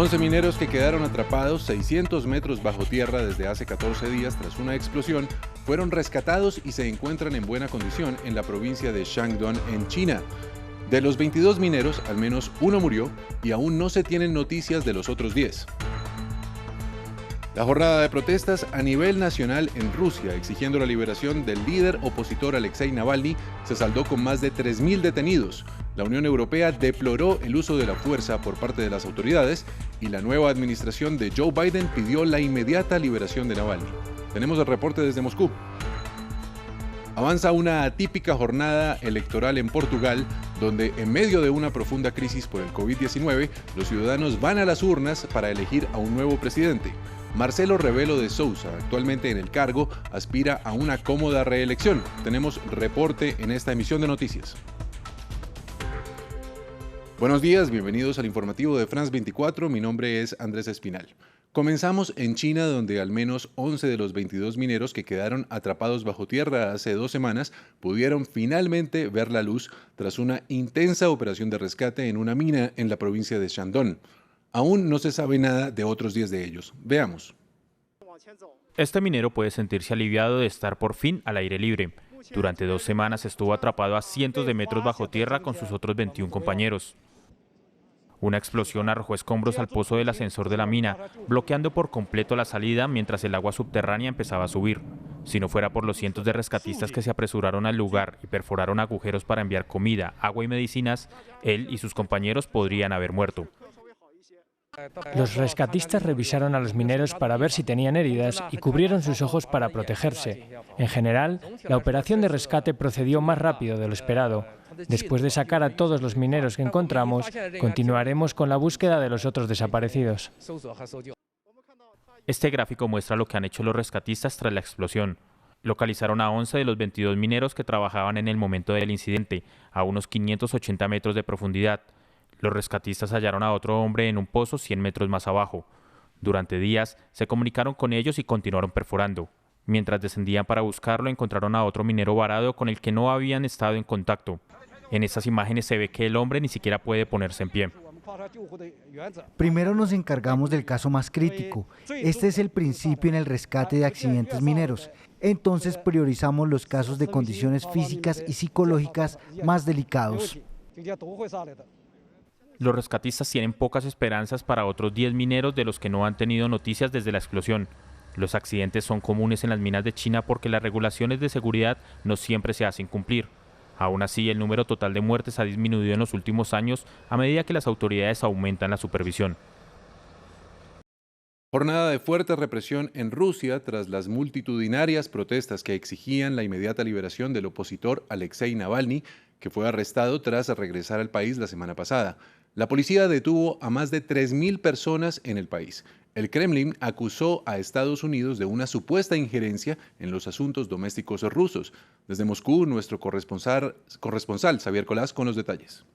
11 mineros que quedaron atrapados 600 metros bajo tierra desde hace 14 días tras una explosión fueron rescatados y se encuentran en buena condición en la provincia de Shandong, en China. De los 22 mineros, al menos uno murió y aún no se tienen noticias de los otros 10. La jornada de protestas a nivel nacional en Rusia, exigiendo la liberación del líder opositor Alexei Navalny, se saldó con más de 3.000 detenidos. La Unión Europea deploró el uso de la fuerza por parte de las autoridades y la nueva administración de Joe Biden pidió la inmediata liberación de Navalny. Tenemos el reporte desde Moscú. Avanza una atípica jornada electoral en Portugal, donde en medio de una profunda crisis por el COVID-19, los ciudadanos van a las urnas para elegir a un nuevo presidente. Marcelo Rebelo de Sousa, actualmente en el cargo, aspira a una cómoda reelección. Tenemos reporte en esta emisión de noticias. Buenos días, bienvenidos al informativo de France 24. Mi nombre es Andrés Espinal. Comenzamos en China, donde al menos 11 de los 22 mineros que quedaron atrapados bajo tierra hace 2 semanas pudieron finalmente ver la luz tras una intensa operación de rescate en una mina en la provincia de Shandong. Aún no se sabe nada de otros 10 de ellos. Veamos. Este minero puede sentirse aliviado de estar por fin al aire libre. Durante 2 semanas estuvo atrapado a cientos de metros bajo tierra con sus otros 21 compañeros. Una explosión arrojó escombros al pozo del ascensor de la mina, bloqueando por completo la salida mientras el agua subterránea empezaba a subir. Si no fuera por los cientos de rescatistas que se apresuraron al lugar y perforaron agujeros para enviar comida, agua y medicinas, él y sus compañeros podrían haber muerto. Los rescatistas revisaron a los mineros para ver si tenían heridas y cubrieron sus ojos para protegerse. En general, la operación de rescate procedió más rápido de lo esperado. Después de sacar a todos los mineros que encontramos, continuaremos con la búsqueda de los otros desaparecidos. Este gráfico muestra lo que han hecho los rescatistas tras la explosión. Localizaron a 11 de los 22 mineros que trabajaban en el momento del incidente, a unos 580 metros de profundidad. Los rescatistas hallaron a otro hombre en un pozo 100 metros más abajo. Durante días se comunicaron con ellos y continuaron perforando. Mientras descendían para buscarlo, encontraron a otro minero varado con el que no habían estado en contacto. En estas imágenes se ve que el hombre ni siquiera puede ponerse en pie. Primero nos encargamos del caso más crítico. Este es el principio en el rescate de accidentes mineros. Entonces priorizamos los casos de condiciones físicas y psicológicas más delicados. Los rescatistas tienen pocas esperanzas para otros 10 mineros de los que no han tenido noticias desde la explosión. Los accidentes son comunes en las minas de China porque las regulaciones de seguridad no siempre se hacen cumplir. Aún así, el número total de muertes ha disminuido en los últimos años a medida que las autoridades aumentan la supervisión. Jornada de fuerte represión en Rusia tras las multitudinarias protestas que exigían la inmediata liberación del opositor Alexei Navalny, que fue arrestado tras regresar al país la semana pasada. La policía detuvo a más de 3.000 personas en el país. El Kremlin acusó a Estados Unidos de una supuesta injerencia en los asuntos domésticos rusos. Desde Moscú, nuestro corresponsal Xavier Colás con los detalles.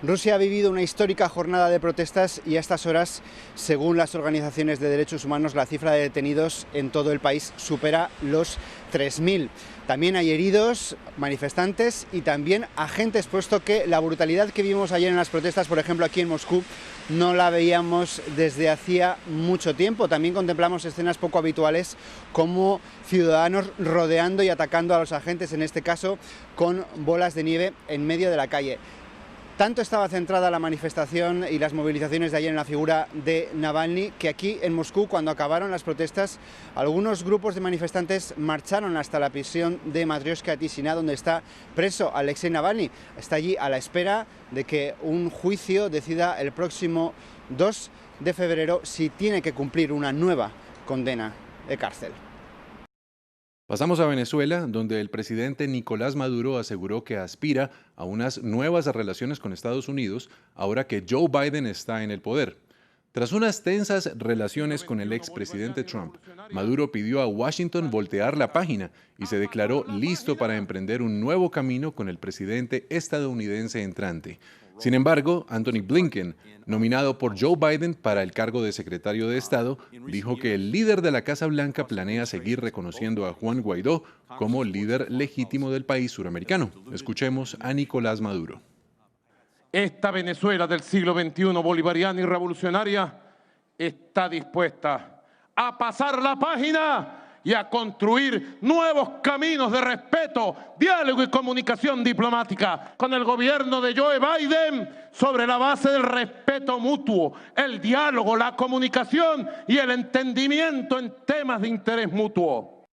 Rusia ha vivido una histórica jornada de protestas y a estas horas, según las organizaciones de derechos humanos, la cifra de detenidos en todo el país supera los 3.000. También hay heridos, manifestantes y también agentes, puesto que la brutalidad que vimos ayer en las protestas, por ejemplo aquí en Moscú, no la veíamos desde hacía mucho tiempo. También contemplamos escenas poco habituales como ciudadanos rodeando y atacando a los agentes, en este caso con bolas de nieve en medio de la calle. Tanto estaba centrada la manifestación y las movilizaciones de ayer en la figura de Navalny que aquí en Moscú, cuando acabaron las protestas, algunos grupos de manifestantes marcharon hasta la prisión de Matrioshka Tishina, donde está preso Alexei Navalny. Está allí a la espera de que un juicio decida el próximo 2 de febrero si tiene que cumplir una nueva condena de cárcel. Pasamos a Venezuela, donde el presidente Nicolás Maduro aseguró que aspira a unas nuevas relaciones con Estados Unidos ahora que Joe Biden está en el poder. Tras unas tensas relaciones con el expresidente Trump, Maduro pidió a Washington voltear la página y se declaró listo para emprender un nuevo camino con el presidente estadounidense entrante. Sin embargo, Antony Blinken, nominado por Joe Biden para el cargo de secretario de Estado, dijo que el líder de la Casa Blanca planea seguir reconociendo a Juan Guaidó como líder legítimo del país suramericano. Escuchemos a Nicolás Maduro. esta Venezuela del siglo XXI, bolivariana y revolucionaria, está dispuesta a pasar la página y a construir nuevos caminos de respeto, diálogo y comunicación diplomática con el gobierno de Joe Biden sobre la base del respeto mutuo, el diálogo, la comunicación y el entendimiento en temas de interés mutuo.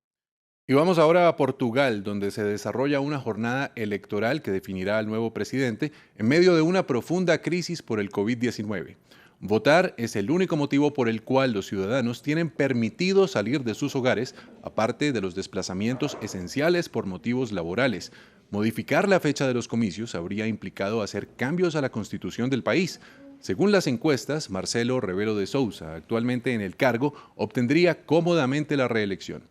Y vamos ahora a Portugal, donde se desarrolla una jornada electoral que definirá al nuevo presidente en medio de una profunda crisis por el COVID-19. Votar es el único motivo por el cual los ciudadanos tienen permitido salir de sus hogares, aparte de los desplazamientos esenciales por motivos laborales. Modificar la fecha de los comicios habría implicado hacer cambios a la constitución del país. Según las encuestas, Marcelo Rebelo de Sousa, actualmente en el cargo, obtendría cómodamente la reelección.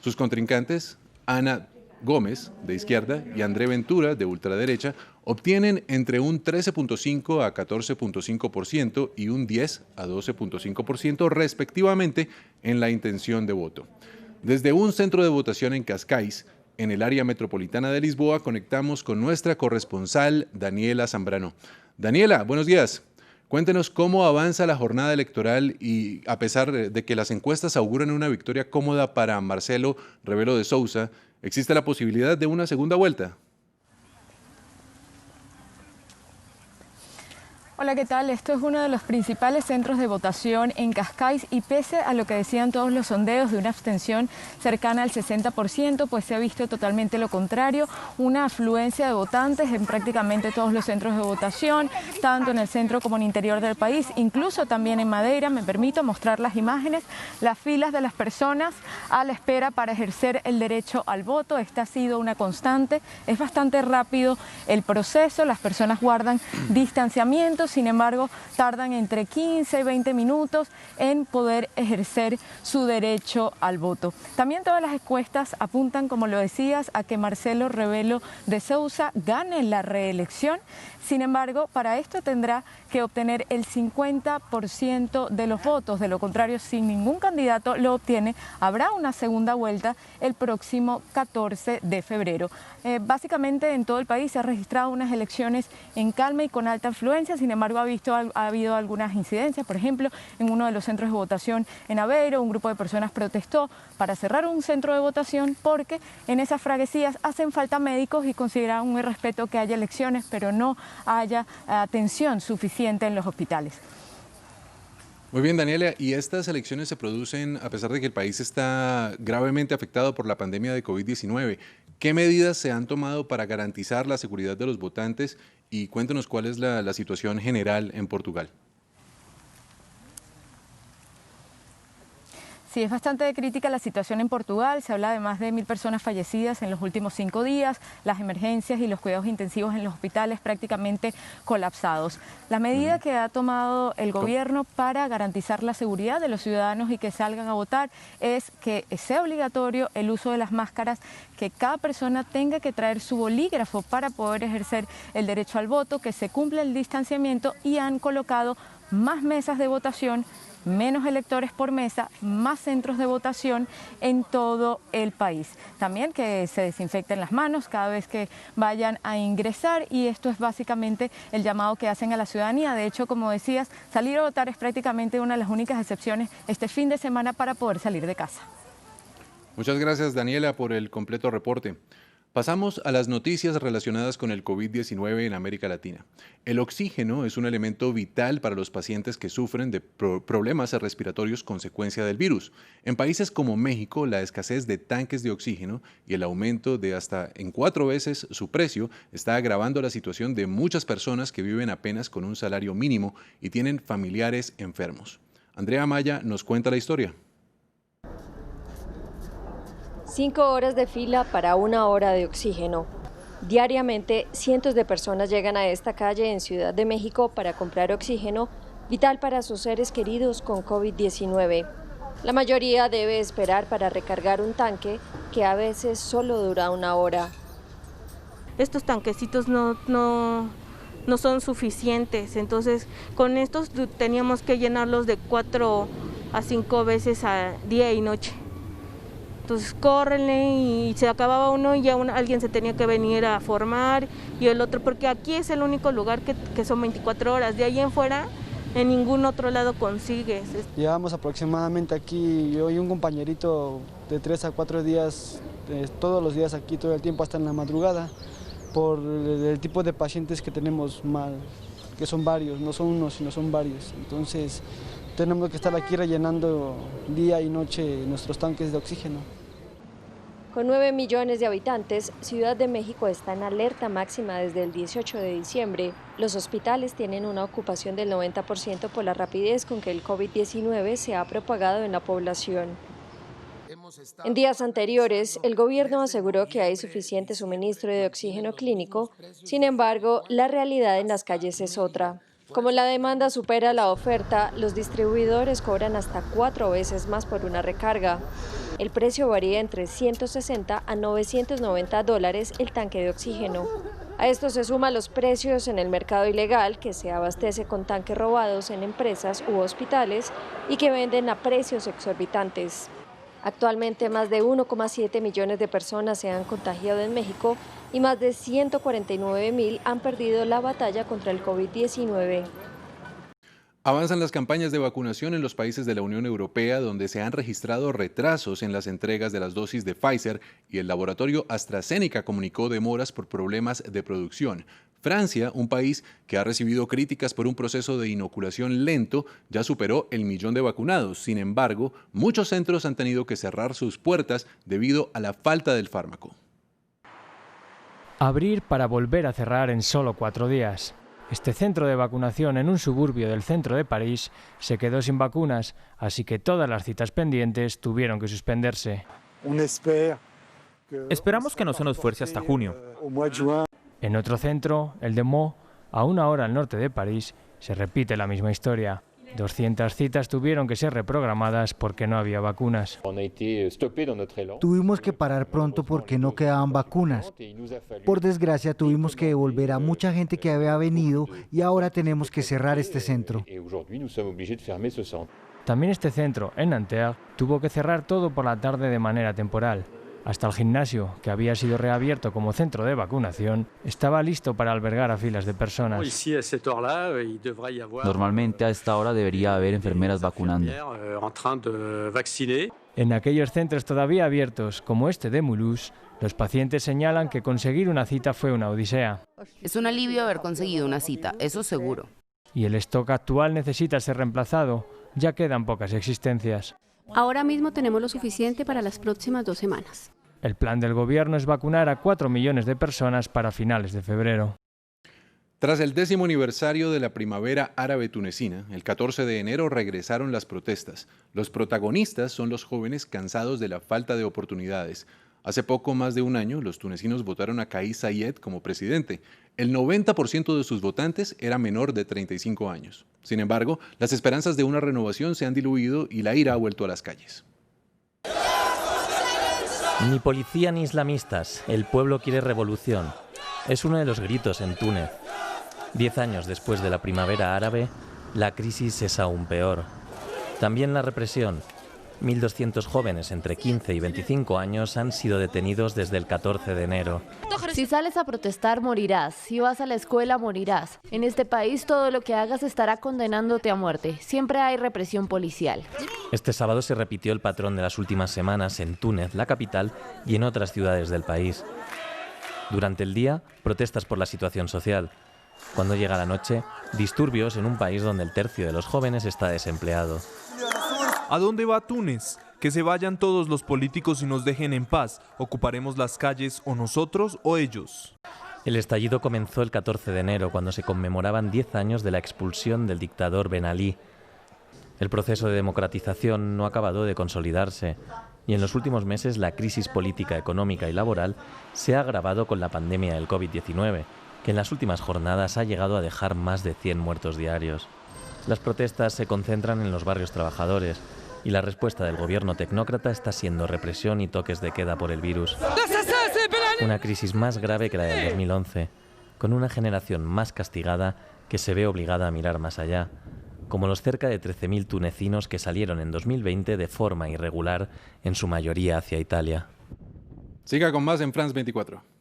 Sus contrincantes, Ana Gómez, de izquierda, y André Ventura, de ultraderecha, obtienen entre un 13.5 a 14.5% y un 10 a 12.5% respectivamente en la intención de voto. Desde un centro de votación en Cascais, en el área metropolitana de Lisboa, conectamos con nuestra corresponsal Daniela Zambrano. Daniela, buenos días. Cuéntenos cómo avanza la jornada electoral y, a pesar de que las encuestas auguran una victoria cómoda para Marcelo Rebelo de Sousa, ¿existe la posibilidad de una segunda vuelta? Hola, ¿qué tal? Esto es uno de los principales centros de votación en Cascais y pese a lo que decían todos los sondeos de una abstención cercana al 60%, pues se ha visto totalmente lo contrario, una afluencia de votantes en prácticamente todos los centros de votación, tanto en el centro como en el interior del país, incluso también en Madeira. Me permito mostrar las imágenes, las filas de las personas a la espera para ejercer el derecho al voto. Esta ha sido una constante, es bastante rápido el proceso, las personas guardan distanciamiento. Sin embargo, tardan entre 15 y 20 minutos en poder ejercer su derecho al voto. También todas las encuestas apuntan, como lo decías, a que Marcelo Rebelo de Sousa gane la reelección. Sin embargo, para esto tendrá que obtener el 50% de los votos. De lo contrario, si ningún candidato lo obtiene, habrá una segunda vuelta el próximo 14 de febrero. Básicamente en todo el país se han registrado unas elecciones en calma y con alta afluencia. Sin embargo, ha habido algunas incidencias. Por ejemplo, en uno de los centros de votación en Aveiro, un grupo de personas protestó para cerrar un centro de votación porque en esas freguesías hacen falta médicos y consideran un irrespeto que haya elecciones, pero no haya atención suficiente en los hospitales. Muy bien, Daniela, y estas elecciones se producen a pesar de que el país está gravemente afectado por la pandemia de COVID-19. ¿Qué medidas se han tomado para garantizar la seguridad de los votantes? Y cuéntenos cuál es la situación general en Portugal. Sí, es bastante crítica la situación en Portugal. Se habla de más de 1000 personas fallecidas en los últimos 5 días, las emergencias y los cuidados intensivos en los hospitales prácticamente colapsados. La medida que ha tomado el gobierno para garantizar la seguridad de los ciudadanos y que salgan a votar es que sea obligatorio el uso de las máscaras, que cada persona tenga que traer su bolígrafo para poder ejercer el derecho al voto, que se cumpla el distanciamiento y han colocado más mesas de votación, menos electores por mesa, más centros de votación en todo el país. También que se desinfecten las manos cada vez que vayan a ingresar y esto es básicamente el llamado que hacen a la ciudadanía. De hecho, como decías, salir a votar es prácticamente una de las únicas excepciones este fin de semana para poder salir de casa. Muchas gracias, Daniela, por el completo reporte. Pasamos a las noticias relacionadas con el COVID-19 en América Latina. El oxígeno es un elemento vital para los pacientes que sufren de problemas respiratorios consecuencia del virus. En países como México, la escasez de tanques de oxígeno y el aumento de hasta en 4 veces su precio está agravando la situación de muchas personas que viven apenas con un salario mínimo y tienen familiares enfermos. Andrea Amaya nos cuenta la historia. 5 horas de fila para 1 hora de oxígeno. Diariamente, cientos de personas llegan a esta calle en Ciudad de México para comprar oxígeno, vital para sus seres queridos con COVID-19. La mayoría debe esperar para recargar un tanque que a veces solo dura 1 hora. Estos tanquecitos no son suficientes, entonces con estos teníamos que llenarlos de 4 a 5 veces a día y noche. Entonces córrenle y se acababa uno y ya alguien se tenía que venir a formar y el otro, porque aquí es el único lugar que son 24 horas, de ahí en fuera en ningún otro lado consigues. Llevamos aproximadamente aquí, yo y un compañerito, de 3 a 4 días, todos los días aquí, todo el tiempo hasta en la madrugada, por el tipo de pacientes que tenemos que son varios, no son uno, sino son varios. Entonces tenemos que estar aquí rellenando día y noche nuestros tanques de oxígeno. Con 9 millones de habitantes, Ciudad de México está en alerta máxima desde el 18 de diciembre. Los hospitales tienen una ocupación del 90% por la rapidez con que el COVID-19 se ha propagado en la población. En días anteriores, el gobierno aseguró que hay suficiente suministro de oxígeno clínico. Sin embargo, la realidad en las calles es otra. Como la demanda supera la oferta, los distribuidores cobran hasta 4 veces más por una recarga. El precio varía entre $160 a $990 el tanque de oxígeno. A esto se suman los precios en el mercado ilegal, que se abastece con tanques robados en empresas u hospitales y que venden a precios exorbitantes. Actualmente más de 1,7 millones de personas se han contagiado en México y más de 149.000 han perdido la batalla contra el COVID-19. Avanzan las campañas de vacunación en los países de la Unión Europea, donde se han registrado retrasos en las entregas de las dosis de Pfizer y el laboratorio AstraZeneca comunicó demoras por problemas de producción. Francia, un país que ha recibido críticas por un proceso de inoculación lento, ya superó el 1 millón de vacunados. Sin embargo, muchos centros han tenido que cerrar sus puertas debido a la falta del fármaco. Abrir para volver a cerrar en solo 4 días. Este centro de vacunación en un suburbio del centro de París se quedó sin vacunas, así que todas las citas pendientes tuvieron que suspenderse. Esperamos que no se nos fuerce hasta junio. En otro centro, el de Meaux, a 1 hora al norte de París, se repite la misma historia. 200 citas tuvieron que ser reprogramadas porque no había vacunas. Tuvimos que parar pronto porque no quedaban vacunas. Por desgracia, tuvimos que devolver a mucha gente que había venido y ahora tenemos que cerrar este centro. También este centro, en Nanterre, tuvo que cerrar todo por la tarde de manera temporal. Hasta el gimnasio, que había sido reabierto como centro de vacunación, estaba listo para albergar a filas de personas. Normalmente a esta hora debería haber enfermeras vacunando. En aquellos centros todavía abiertos, como este de Mulhouse, los pacientes señalan que conseguir una cita fue una odisea. Es un alivio haber conseguido una cita, eso seguro. Y el stock actual necesita ser reemplazado, ya quedan pocas existencias. Ahora mismo tenemos lo suficiente para las próximas 2 semanas. El plan del gobierno es vacunar a 4 millones de personas para finales de febrero. Tras el 10º aniversario de la primavera árabe tunecina, el 14 de enero regresaron las protestas. Los protagonistas son los jóvenes cansados de la falta de oportunidades. Hace poco más de un año, los tunecinos votaron a Kais Saied como presidente. El 90% de sus votantes era menor de 35 años. Sin embargo, las esperanzas de una renovación se han diluido y la ira ha vuelto a las calles. Ni policía ni islamistas, el pueblo quiere revolución. Es uno de los gritos en Túnez. 10 años después de la primavera árabe, la crisis es aún peor. También la represión. 1.200 jóvenes entre 15 y 25 años han sido detenidos desde el 14 de enero. Si sales a protestar, morirás. Si vas a la escuela, morirás. En este país, todo lo que hagas estará condenándote a muerte. Siempre hay represión policial. Este sábado se repitió el patrón de las últimas semanas en Túnez, la capital, y en otras ciudades del país. Durante el día, protestas por la situación social. Cuando llega la noche, disturbios en un país donde el tercio de los jóvenes está desempleado. ¿A dónde va Túnez? Que se vayan todos los políticos y nos dejen en paz. Ocuparemos las calles o nosotros o ellos. El estallido comenzó el 14 de enero, cuando se conmemoraban 10 años de la expulsión del dictador Ben Ali. El proceso de democratización no ha acabado de consolidarse y en los últimos meses la crisis política, económica y laboral se ha agravado con la pandemia del COVID-19, que en las últimas jornadas ha llegado a dejar más de 100 muertos diarios. Las protestas se concentran en los barrios trabajadores y la respuesta del gobierno tecnócrata está siendo represión y toques de queda por el virus. Una crisis más grave que la del 2011, con una generación más castigada que se ve obligada a mirar más allá. como los cerca de 13.000 tunecinos que salieron en 2020 de forma irregular, en su mayoría hacia Italia. Siga con más en France 24.